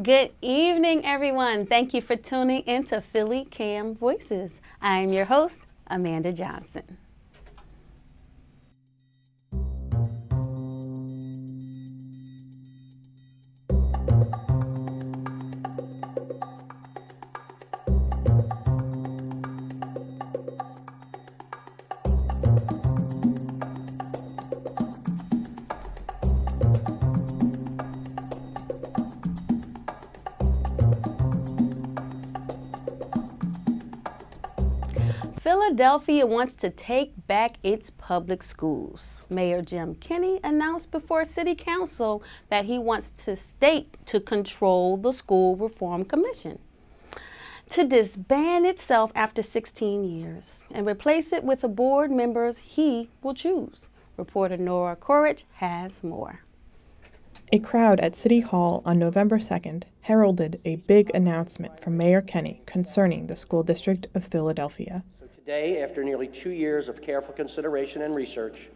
Good evening, everyone. Thank you for tuning in to PhillyCAM Voices. I am your host, Amanda Johnson. Philadelphia wants to take back its public schools. Mayor Jim Kenney announced before City Council that he wants the state to control the School Reform Commission, to disband itself after 16 years and replace it with the board members he will choose. Reporter Nora Corrich has more. A crowd at City Hall on November 2nd heralded a big announcement from Mayor Kenney concerning the School District of Philadelphia. Today, after nearly 2 years of careful consideration and research,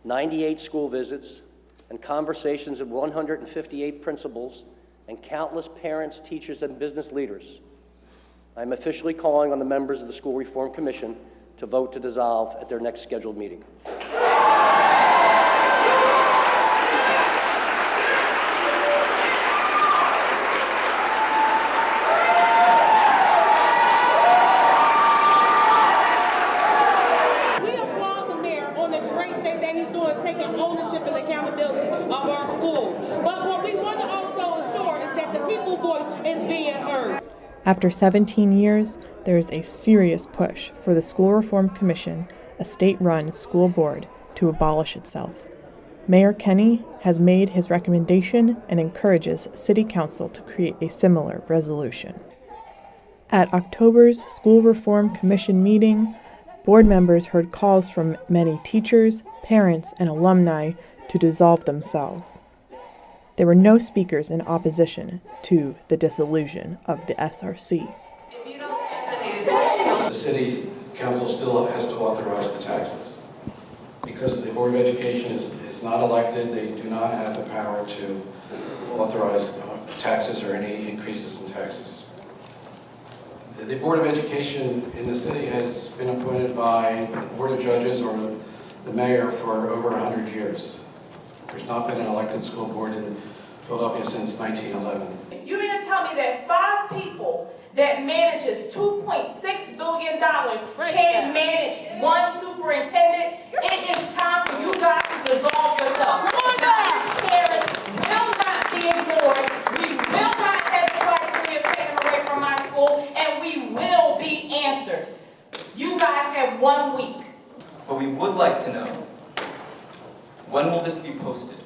98 school visits, and conversations with 158 principals and countless parents, teachers, and business leaders, I'm officially calling on the members of the School Reform Commission to vote to dissolve at their next scheduled meeting. Ownership and accountability of our schools. But what we want to also ensure is that the people's voice is being heard. After 17 years, there is a serious push for the School Reform Commission, a state-run school board, to abolish itself. Mayor Kenney has made his recommendation and encourages City Council to create a similar resolution. At October's School Reform Commission meeting, board members heard calls from many teachers, parents, and alumni to dissolve themselves. There were no speakers in opposition to the dissolution of the SRC. The city council still has to authorize the taxes. Because the Board of Education is not elected, they do not have the power to authorize taxes or any increases in taxes. The Board of Education in the city has been appointed by the Board of Judges or the mayor for over 100 years. There's not been an elected school board in Philadelphia since 1911. You mean to tell me that 5 people that manages $2.6 billion can't manage one superintendent? It is time for you guys to dissolve yourself. Parents will not be ignored. We will not have the criteria taken away from our school, and we will be answered. You guys have 1 week. But we would like to know, when will this be posted?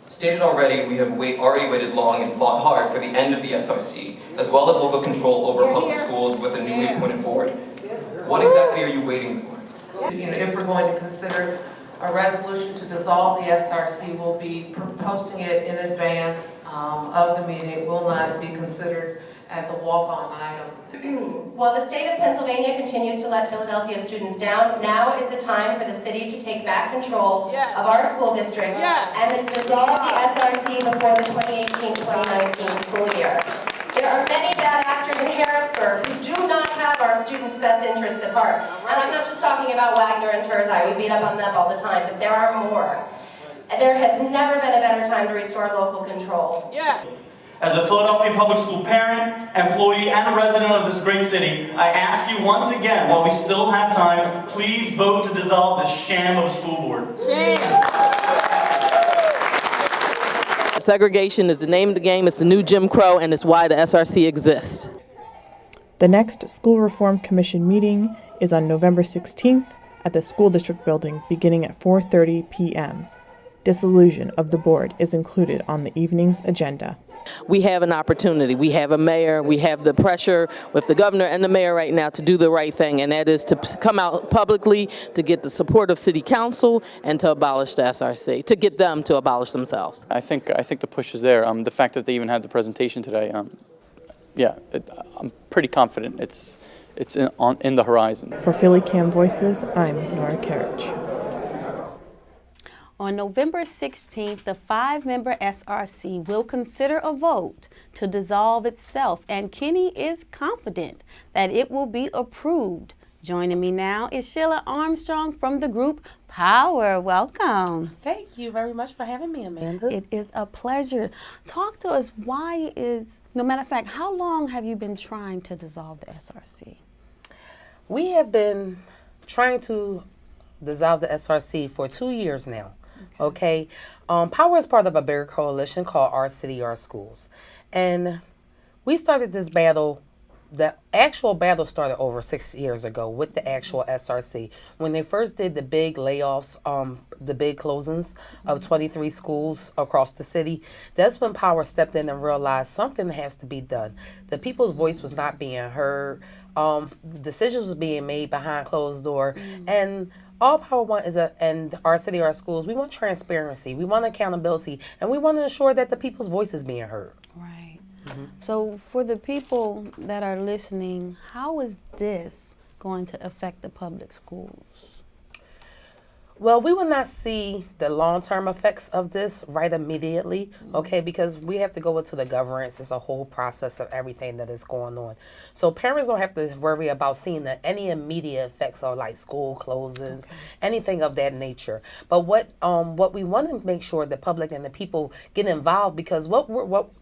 Stated already, we have already waited long and fought hard for the end of the SRC, as well as local control over public schools with a newly appointed board. What exactly are you waiting for? If we're going to consider a resolution to dissolve the SRC, we'll be posting it in advance of the meeting. It will not be considered as a walk-on item. While the state of Pennsylvania continues to let Philadelphia students down, now is the time for the city to take back control of our school district and dissolve the SRC before the 2018-2019 school year. There are many bad actors in Harrisburg who do not have our students' best interests at heart. And I'm not just talking about Wagner and Turzai, we beat up on them all the time, but there are more. There has never been a better time to restore local control. As a Philadelphia public school parent, employee, and a resident of this great city, I ask you once again, while we still have time, please vote to dissolve this sham of a school board. Segregation is the name of the game, it's the new Jim Crow, and it's why the SRC exists. The next School Reform Commission meeting is on November 16th at the School District Building beginning at 4:30 p.m. Dissolution of the board is included on the evening's agenda. We have an opportunity. We have a mayor. We have the pressure with the governor and the mayor right now to do the right thing, and that is to come out publicly to get the support of City Council and to abolish the SRC, to get them to abolish themselves. I think the push is there. The fact that they even had the presentation today, I'm pretty confident it's in the horizon. For PhillyCAM Voices, I'm Nora Carriage. On November 16th, the 5-member SRC will consider a vote to dissolve itself, and Kenny is confident that it will be approved. Joining me now is Sheila Armstrong from the group POWER. Welcome. Thank you very much for having me, Amanda. It is a pleasure. Talk to us, no matter of fact, how long have you been trying to dissolve the SRC? We have been trying to dissolve the SRC for 2 years now. Okay. POWER is part of a bigger coalition called Our City, Our Schools. And we started this battle. The actual battle started over 6 years ago with the actual SRC. When they first did the big layoffs, the big closings of 23 schools across the city, that's when POWER stepped in and realized something has to be done. The people's voice was not being heard. Decisions was being made behind closed door. And all POWER want is and Our City, Our Schools, we want transparency, we want accountability, and we want to ensure that the people's voice is being heard. Right. So for the people that are listening, how is this going to affect the public schools? Well, we will not see the long-term effects of this right immediately, okay, because we have to go into the governance. It's a whole process of everything that is going on. So parents don't have to worry about seeing any immediate effects of like school closings, anything of that nature. But what we want to make sure the public and the people get involved, because what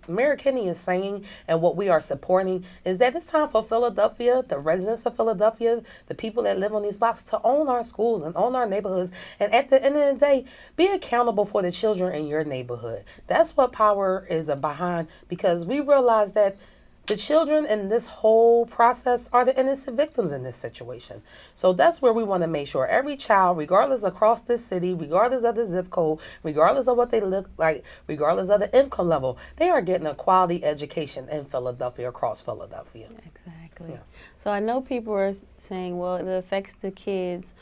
Mayor Kenny is saying and what we are supporting is that it's time for Philadelphia, the residents of Philadelphia, the people that live on these blocks, to own our schools and own our neighborhoods. And at the end of the day, be accountable for the children in your neighborhood. That's what POWER is behind, because we realize that the children in this whole process are the innocent victims in this situation. So that's where we want to make sure every child, regardless across this city, regardless of the zip code, regardless of what they look like, regardless of the income level, they are getting a quality education in Philadelphia, across Philadelphia. Exactly. Yeah. So I know people are saying, well, it affects the kids.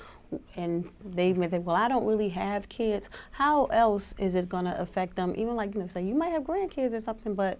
And they may think, well, I don't really have kids. How else is it going to affect them? Even like, say you might have grandkids or something, but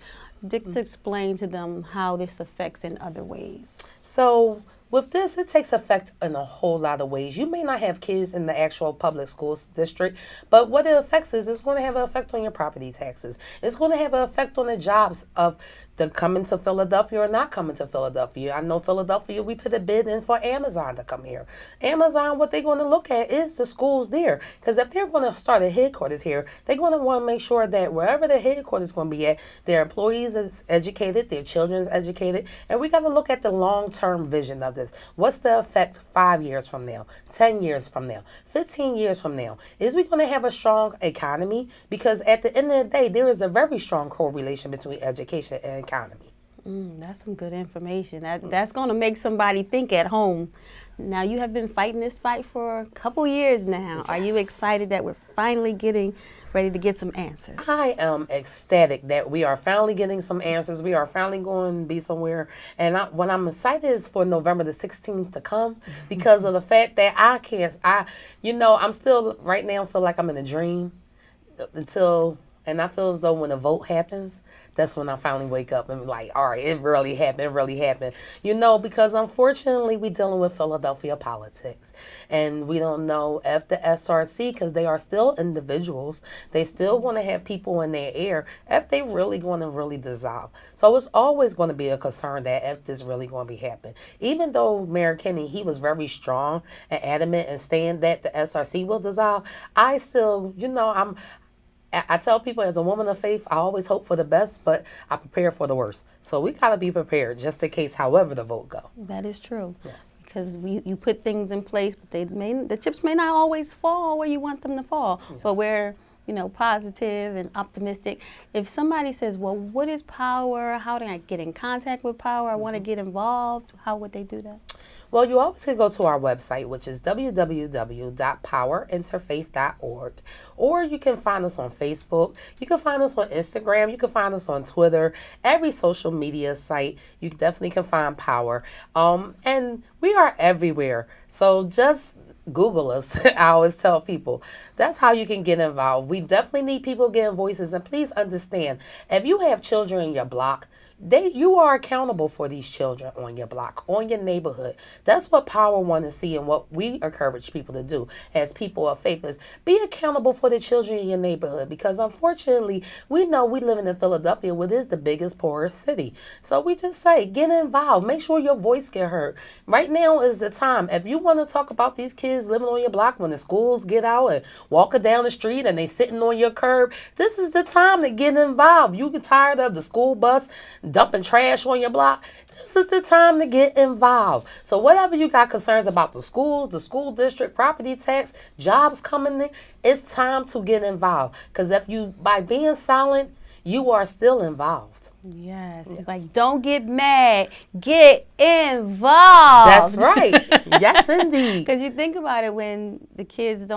just explain to them how this affects in other ways. So with this, it takes effect in a whole lot of ways. You may not have kids in the actual public schools district, but what it affects is it's going to have an effect on your property taxes. It's going to have an effect on the jobs of the coming to Philadelphia or not coming to Philadelphia. I know Philadelphia, we put a bid in for Amazon to come here. Amazon, what they're going to look at is the schools there. Because if they're going to start a headquarters here, they're going to want to make sure that wherever the headquarters is going to be at, their employees is educated, their children's educated. And we got to look at the long-term vision of this. What's the effect 5 years from now, 10 years from now, 15 years from now? Is we going to have a strong economy? Because at the end of the day, there is a very strong correlation between education and economy. That's some good information. That's going to make somebody think at home. Now, you have been fighting this fight for a couple years now. Yes. Are you excited that we're finally getting ready to get some answers? I am ecstatic that we are finally getting some answers. We are finally going to be somewhere. And what I'm excited is for November the 16th to come, because of the fact that I'm still right now feel like I'm in a dream and I feel as though when the vote happens, that's when I finally wake up and be like, all right, it really happened. Because unfortunately we're dealing with Philadelphia politics. And we don't know if the SRC, because they are still individuals, they still want to have people in their ear, if they really going to really dissolve. So it's always going to be a concern that if this really going to be happening. Even though Mayor Kenny, he was very strong and adamant in saying that the SRC will dissolve, I still, I tell people, as a woman of faith, I always hope for the best, but I prepare for the worst. So we got to be prepared just in case, however the vote go. That is true. Yes. Because you put things in place, but the chips may not always fall where you want them to fall. Yes. But we're positive and optimistic. If somebody says, well, what is POWER? How do I get in contact with POWER? I want to get involved. How would they do that? Well, you always can go to our website, which is www.powerinterfaith.org, or you can find us on Facebook. You can find us on Instagram. You can find us on Twitter. Every social media site, you definitely can find POWER. And we are everywhere. So just Google us. I always tell people that's how you can get involved. We definitely need people getting voices, and please understand, if you have children in your block, you are accountable for these children on your block, on your neighborhood. That's what Power want to see, and what we encourage people to do as people of faith is be accountable for the children in your neighborhood, because unfortunately we know we live in Philadelphia, which is the biggest, poorest city. So we just say get involved, make sure your voice get heard. Right now is the time. If you want to talk about these kids living on your block when the schools get out and walking down the street and they sitting on your curb, this is the time to get involved. You get tired of the school bus dumping trash on your block, this is the time to get involved. So whatever you got concerns about the schools, the school district, property tax, jobs coming in, it's time to get involved. Because if you, by being silent, you are still involved. Yes. It's like, don't get mad, get involved. That's right. Yes, indeed. Because you think about it, when the kids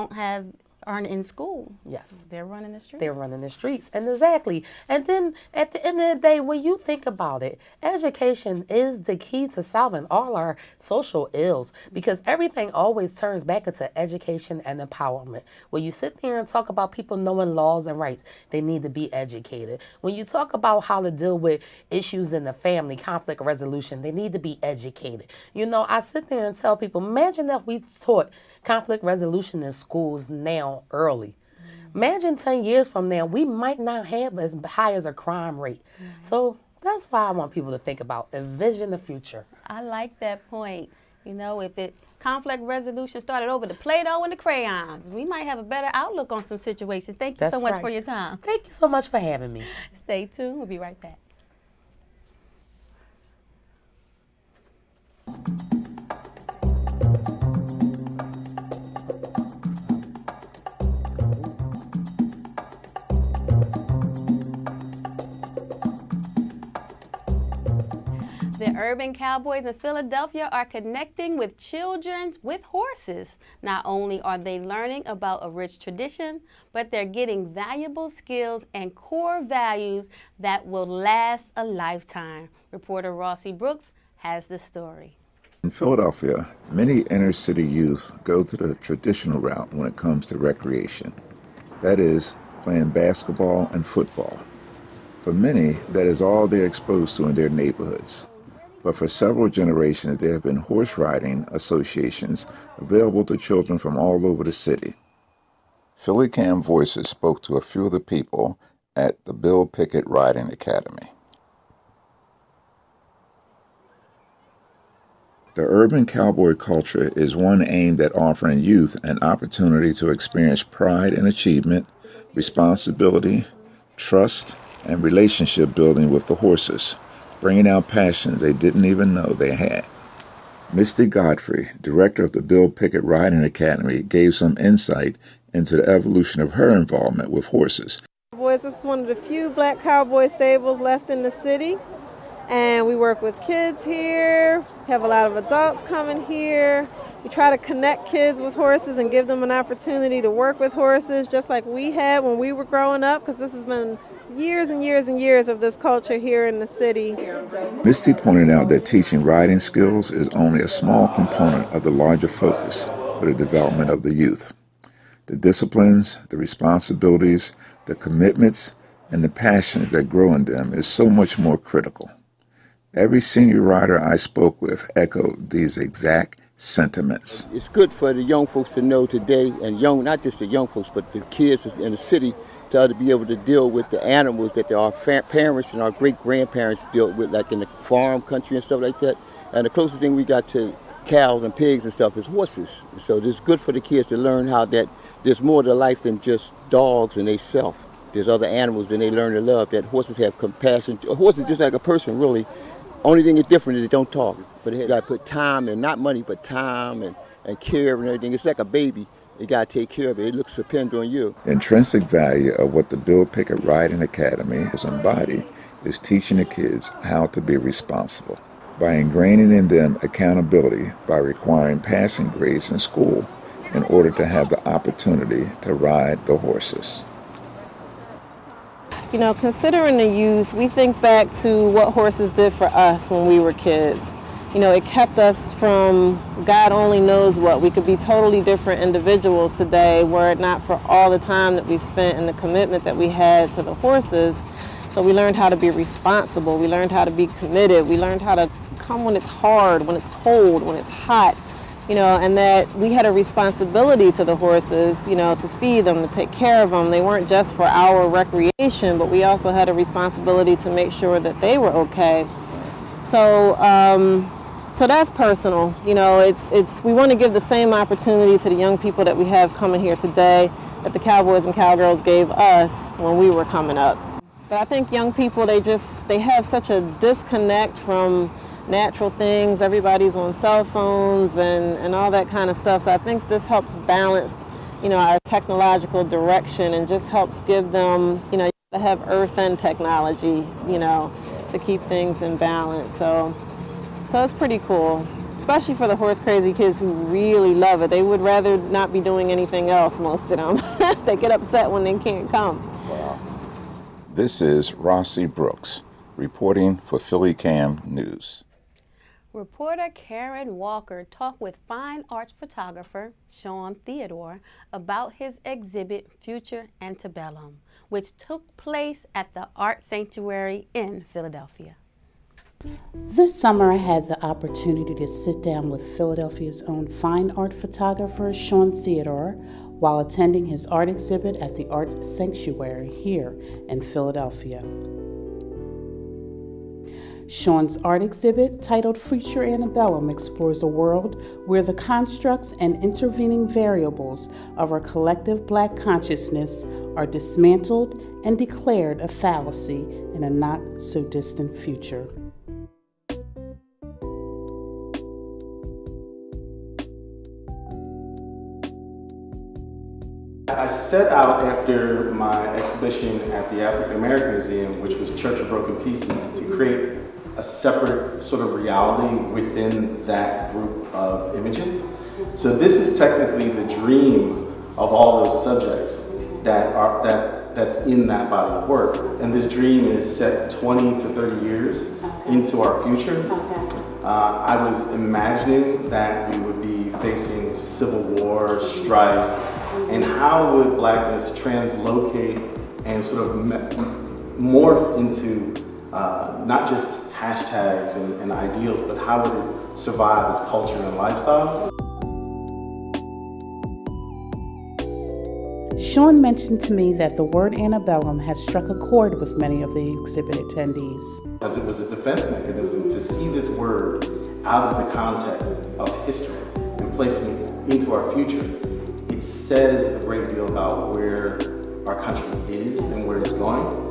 aren't in school. Yes. They're running the streets. They're running the streets. And exactly. And then at the end of the day, when you think about it, education is the key to solving all our social ills, because everything always turns back into education and empowerment. When you sit there and talk about people knowing laws and rights, they need to be educated. When you talk about how to deal with issues in the family, conflict resolution, they need to be educated. You know, I sit there and tell people, imagine if we taught conflict resolution in schools now early. Imagine 10 years from now, we might not have as high as a crime rate. So that's why I want people to think about, envision the future. I like that point. You know, if conflict resolution started over the Play-Doh and the crayons, we might have a better outlook on some situations. Thank you so much for your time. Thank you so much for having me. Stay tuned. We'll be right back. The urban cowboys in Philadelphia are connecting with children with horses. Not only are they learning about a rich tradition, but they're getting valuable skills and core values that will last a lifetime. Reporter Rossi Brooks has the story. In Philadelphia, many inner city youth go to the traditional route when it comes to recreation. That is, playing basketball and football. For many, that is all they're exposed to in their neighborhoods. But for several generations, there have been horse riding associations available to children from all over the city. PhillyCAM Voices spoke to a few of the people at the Bill Pickett Riding Academy. The urban cowboy culture is one aimed at offering youth an opportunity to experience pride in achievement, responsibility, trust, and relationship building with the horses, bringing out passions they didn't even know they had. Misty Godfrey, director of the Bill Pickett Riding Academy, gave some insight into the evolution of her involvement with horses. This is one of the few black cowboy stables left in the city, and we work with kids here, have a lot of adults coming here. We try to connect kids with horses and give them an opportunity to work with horses just like we had when we were growing up, because this has been years and years and years of this culture here in the city. Misty pointed out that teaching riding skills is only a small component of the larger focus for the development of the youth. The disciplines, the responsibilities, the commitments, and the passions that grow in them is so much more critical. Every senior rider I spoke with echoed these exact sentiments. It's good for the young folks to know today, and not just the young folks, but the kids in the city, to be able to deal with the animals that our parents and our great-grandparents dealt with, like in the farm country and stuff like that. And the closest thing we got to cows and pigs and stuff is horses. So it's good for the kids to learn how that there's more to life than just dogs and they self. There's other animals, and they learn to love that horses have compassion. A horse is just like a person, really. Only thing is different is they don't talk. But they got to put time, and not money, but time and care and everything. It's like a baby. You got to take care of it. It looks dependent on you. The intrinsic value of what the Bill Pickett Riding Academy has embodied is teaching the kids how to be responsible. By ingraining in them accountability by requiring passing grades in school in order to have the opportunity to ride the horses. You know, considering the youth, we think back to what horses did for us when we were kids. You know, it kept us from God only knows what. We could be totally different individuals today were it not for all the time that we spent and the commitment that we had to the horses. So we learned how to be responsible. We learned how to be committed. We learned how to come when it's hard, when it's cold, when it's hot, you know, and that we had a responsibility to the horses, you know, to feed them, to take care of them. They weren't just for our recreation, but we also had a responsibility to make sure that they were okay. So, so that's personal. You know, we want to give the same opportunity to the young people that we have coming here today that the cowboys and cowgirls gave us when we were coming up. But I think young people, they have such a disconnect from natural things. Everybody's on cell phones and all that kind of stuff. So I think this helps balance, you know, our technological direction and just helps give them, you know, to have earth and technology, you know, to keep things in balance. So it's pretty cool, especially for the horse crazy kids who really love it. They would rather not be doing anything else, most of them. They get upset when they can't come. This is Rossi Brooks reporting for PhillyCAM News. Reporter Karen Walker talked with fine arts photographer Shawn Theodore about his exhibit Future Antebellum, which took place at the Art Sanctuary in Philadelphia. This summer I had the opportunity to sit down with Philadelphia's own fine art photographer Shawn Theodore while attending his art exhibit at the Art Sanctuary here in Philadelphia. Shawn's art exhibit, titled Future Antebellum, explores a world where the constructs and intervening variables of our collective Black consciousness are dismantled and declared a fallacy in a not-so-distant future. I set out after my exhibition at the African American Museum, which was Church of Broken Pieces, to create a separate sort of reality within that group of images. So this is technically the dream of all those subjects that's in that body of work. And this dream is set 20 to 30 years into our future. I was imagining that we would be facing civil war, strife, and how would Blackness translocate and sort of morph into not just hashtags and ideals, but how would it survive as culture and lifestyle? Shawn mentioned to me that the word antebellum has struck a chord with many of the exhibit attendees. As it was a defense mechanism to see this word out of the context of history and placing it into our future, it says a great deal about where our country is and where it's going.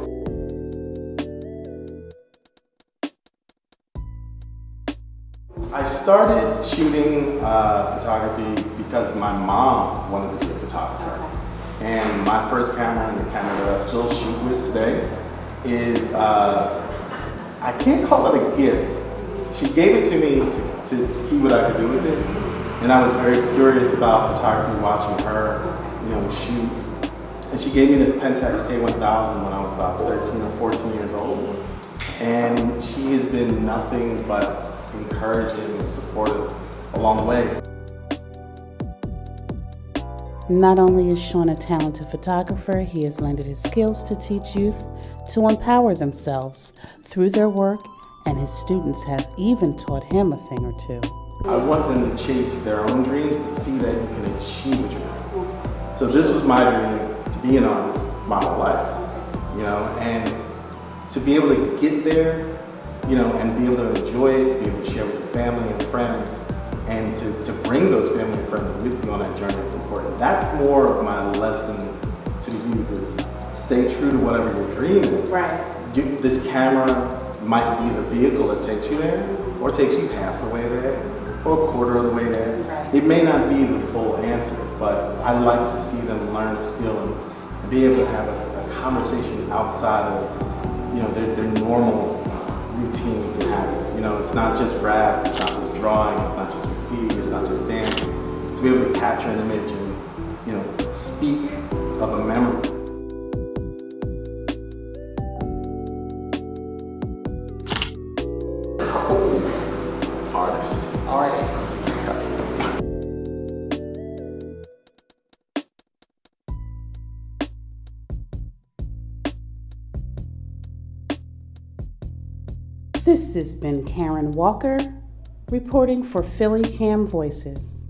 I started shooting photography because my mom wanted to be a photographer. And my first camera, and the camera that I still shoot with today, is, I can't call it a gift. She gave it to me to see what I could do with it. And I was very curious about photography, watching her, shoot. And she gave me this Pentax K1000 when I was about 13 or 14 years old. And she has been nothing but encouraging and supportive along the way. Not only is Shawn a talented photographer, he has lended his skills to teach youth to empower themselves through their work, and his students have even taught him a thing or two. I want them to chase their own dreams and see that you can achieve a dream. So this was my dream, to be an artist my whole life, and to be able to get there, and be able to enjoy it, be able to share with your family and friends, and to bring those family and friends with you on that journey is important. That's more of my lesson to you, is stay true to whatever your dream is. Right. This camera might be the vehicle that takes you there, or takes you half the way there, or a quarter of the way there. Right. It may not be the full answer, but I like to see them learn the skill and be able to have a conversation outside of their normal routines and habits. It's not just rap, it's not just drawing, it's not just graffiti, it's not just dancing. To be able to capture an image and speak of a memory. Cool artist. This has been Karen Walker, reporting for PhillyCAM Voices.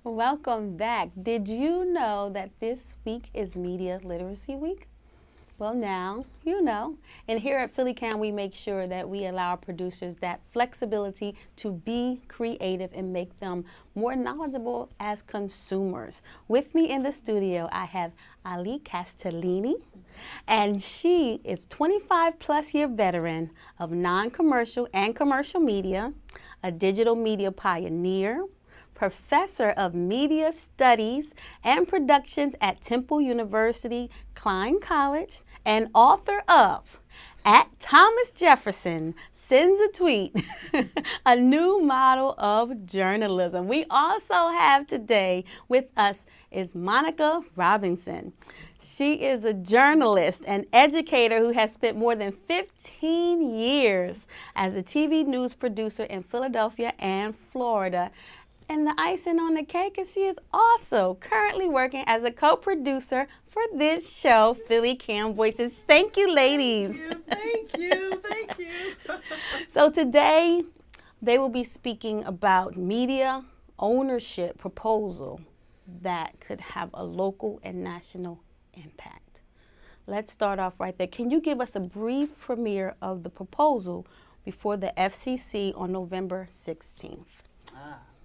Welcome back. Did you know that this week is Media Literacy Week? Well, now you know. And here at PhillyCAM, we make sure that we allow our producers that flexibility to be creative and make them more knowledgeable as consumers. With me in the studio, I have Ali Castellini, and she is 25+ year veteran of non-commercial and commercial media, a digital media pioneer, professor of media studies and productions at Temple University, Klein College, and author of At Thomas Jefferson Sends a Tweet, a new model of journalism. We also have today with us is Monica Robinson. She is a journalist and educator who has spent more than 15 years as a TV news producer in Philadelphia and Florida. And the icing on the cake is she is also currently working as a co-producer for this show, PhillyCAM Voices. Thank you, ladies. Thank you. So today, they will be speaking about media ownership proposal that could have a local and national impact. Let's start off right there. Can you give us a brief premiere of the proposal before the FCC on November 16th?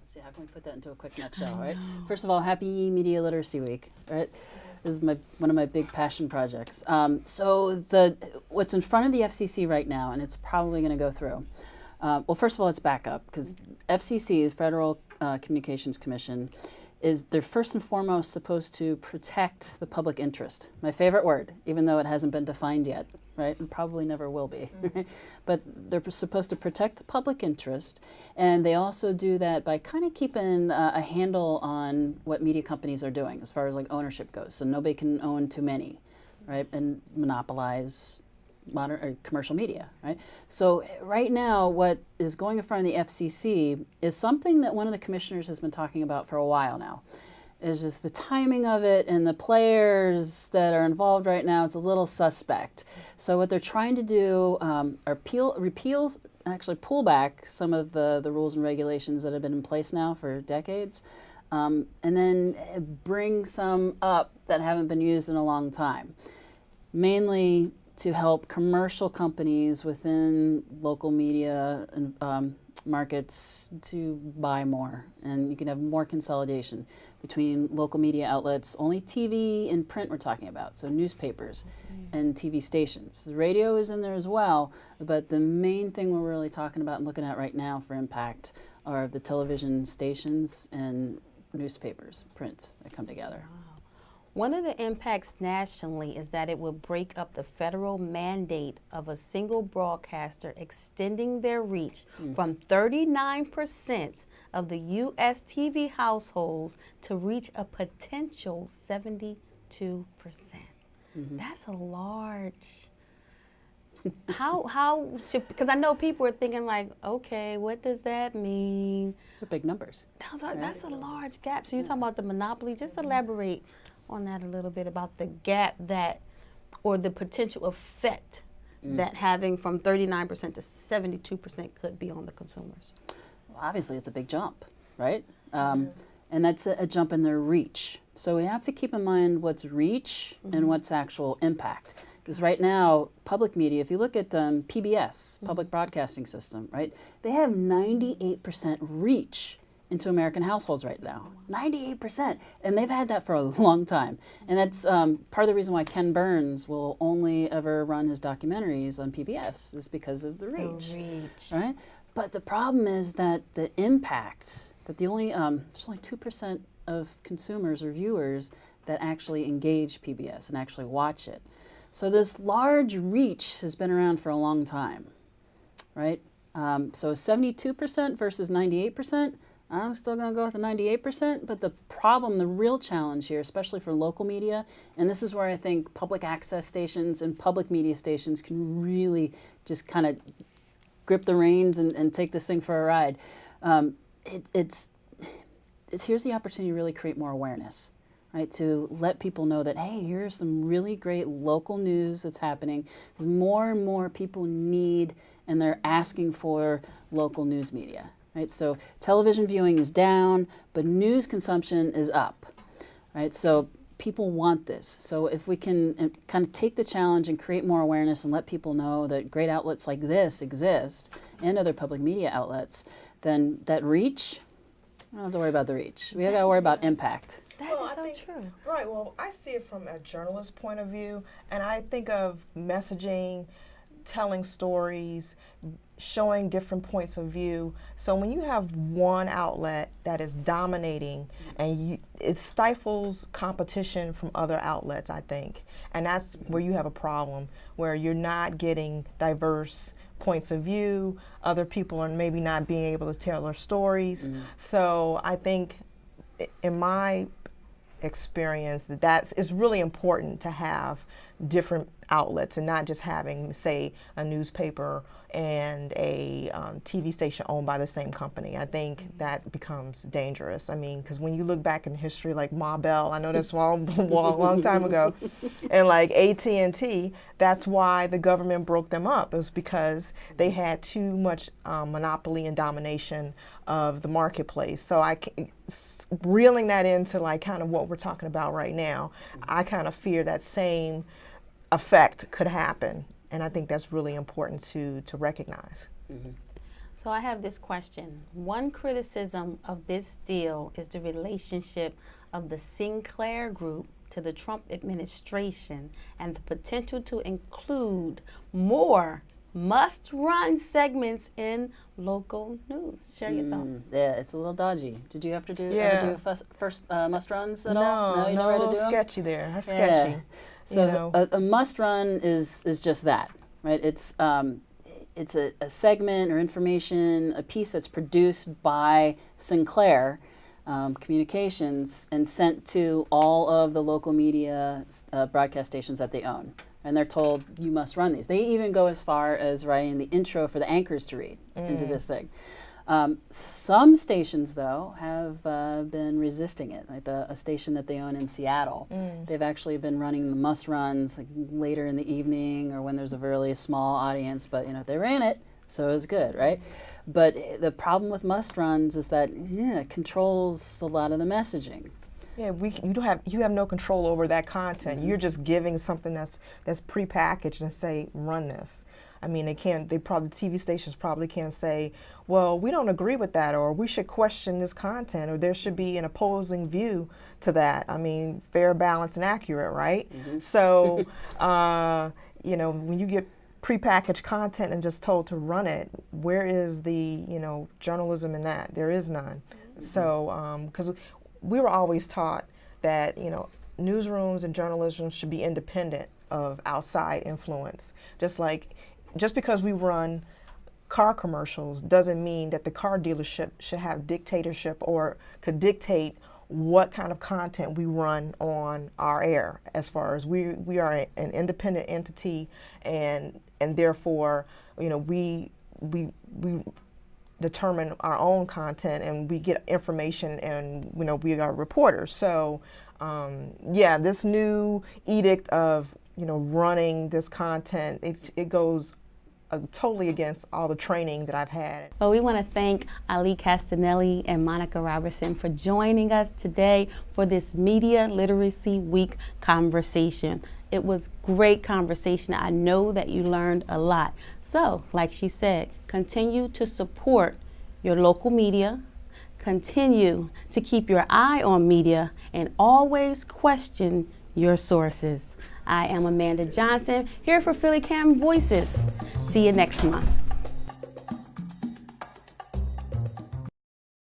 See, how can we put that into a quick nutshell, right? First of all, happy Media Literacy Week, right? This is one of my big passion projects. So what's in front of the FCC right now, and it's probably going to go through. Well, first of all, let's back up, because FCC, the Federal Communications Commission, they're first and foremost supposed to protect the public interest. My favorite word, even though it hasn't been defined yet, right? And probably never will be. But they're supposed to protect the public interest, and they also do that by kind of keeping a handle on what media companies are doing as far as like ownership goes. So nobody can own too many, right? And monopolize modern or commercial media, right? So right now, what is going in front of the FCC is something that one of the commissioners has been talking about for a while now. It's just the timing of it and the players that are involved right now, it's a little suspect. So what they're trying to do are pull back some of the rules and regulations that have been in place now for decades, and then bring some up that haven't been used in a long time. Mainly to help commercial companies within local media markets to buy more, and you can have more consolidation between local media outlets, only TV and print we're talking about, so newspapers and TV stations. The radio is in there as well, but the main thing we're really talking about and looking at right now for impact are the television stations and newspapers, prints that come together. One of the impacts nationally is that it will break up the federal mandate of a single broadcaster, extending their reach from 39% of the U.S. TV households to reach a potential 72%. That's a large. How should, because I know people are thinking like, okay, what does that mean? Those are big numbers. That's a large gap. So you're talking about the monopoly. Just elaborate on that a little bit about the gap or the potential effect that having from 39% to 72% could be on the consumers. Well, obviously, it's a big jump, right? And that's a jump in their reach. So we have to keep in mind what's reach and what's actual impact. Because right now, public media, if you look at PBS, Public Broadcasting System, right, they have 98% reach into American households right now. 98%. And they've had that for a long time. And that's part of the reason why Ken Burns will only ever run his documentaries on PBS is because of the reach. Right? But the problem is that the impact, that there's only 2% of consumers or viewers that actually engage PBS and actually watch it. So this large reach has been around for a long time, right? So 72% versus 98%, I'm still going to go with the 98%, but the problem, the real challenge here, especially for local media, and this is where I think public access stations and public media stations can really just kind of grip the reins and take this thing for a ride. Here's the opportunity to really create more awareness. right, to let people know that, hey, here's some really great local news that's happening, because more and more people need and they're asking for local news media, right? So television viewing is down, but news consumption is up, right? So people want this. So if we can kind of take the challenge and create more awareness and let people know that great outlets like this exist and other public media outlets, then that reach, we don't have to worry about the reach. We got to worry about impact. That is so true. Right. Well, I see it from a journalist point of view, and I think of messaging, telling stories, showing different points of view. So when you have one outlet that is dominating, and it stifles competition from other outlets, I think, and that's where you have a problem, where you're not getting diverse points of view. Other people are maybe not being able to tell their stories. So I think, in my experience, that it's really important to have different outlets and not just having, say, a newspaper and a TV station owned by the same company. I think that becomes dangerous. I mean, because when you look back in history, like Ma Bell, I know that's a long time ago, and like AT&T, that's why the government broke them up. It was because they had too much monopoly and domination of the marketplace. So reeling that into like kind of what we're talking about right now, I kind of fear that same effect could happen. And I think that's really important to recognize. So I have this question. One criticism of this deal is the relationship of the Sinclair Group to the Trump administration and the potential to include more must-run segments in local news. Share your thoughts. Yeah, it's a little dodgy. Did you have to do first must-runs at all? No, you never had to do them? Sketchy there. That's sketchy. So you know. a must-run is just that, right? It's a segment or information, a piece that's produced by Sinclair Communications and sent to all of the local media broadcast stations that they own. And they're told, you must run these. They even go as far as writing the intro for the anchors to read into this thing. Some stations, though, have been resisting it. Like a station that they own in Seattle, they've actually been running the must-runs like later in the evening or when there's a really small audience. But they ran it, so it was good, right? But the problem with must-runs is that it controls a lot of the messaging. Yeah, you have no control over that content. You're just giving something that's prepackaged and say, run this. I mean, TV stations probably can't say, well, we don't agree with that, or we should question this content, or there should be an opposing view to that. I mean, fair, balanced, and accurate, right? So, when you get prepackaged content and just told to run it, where is the, journalism in that? There is none. So, because we were always taught that, newsrooms and journalism should be independent of outside influence. Just because we run car commercials doesn't mean that the car dealership should have dictatorship or could dictate what kind of content we run on our air. As far as we are an independent entity, and therefore, we determine our own content and we get information, and we are reporters. So this new edict of running this content, it goes totally against all the training that I've had. Well, we want to thank Ali Castellini and Monica Robertson for joining us today for this Media Literacy Week conversation. It was great conversation. I know that you learned a lot. So, like she said, continue to support your local media, continue to keep your eye on media, and always question your sources. I am Amanda Johnson, here for PhillyCAM Voices. See you next month.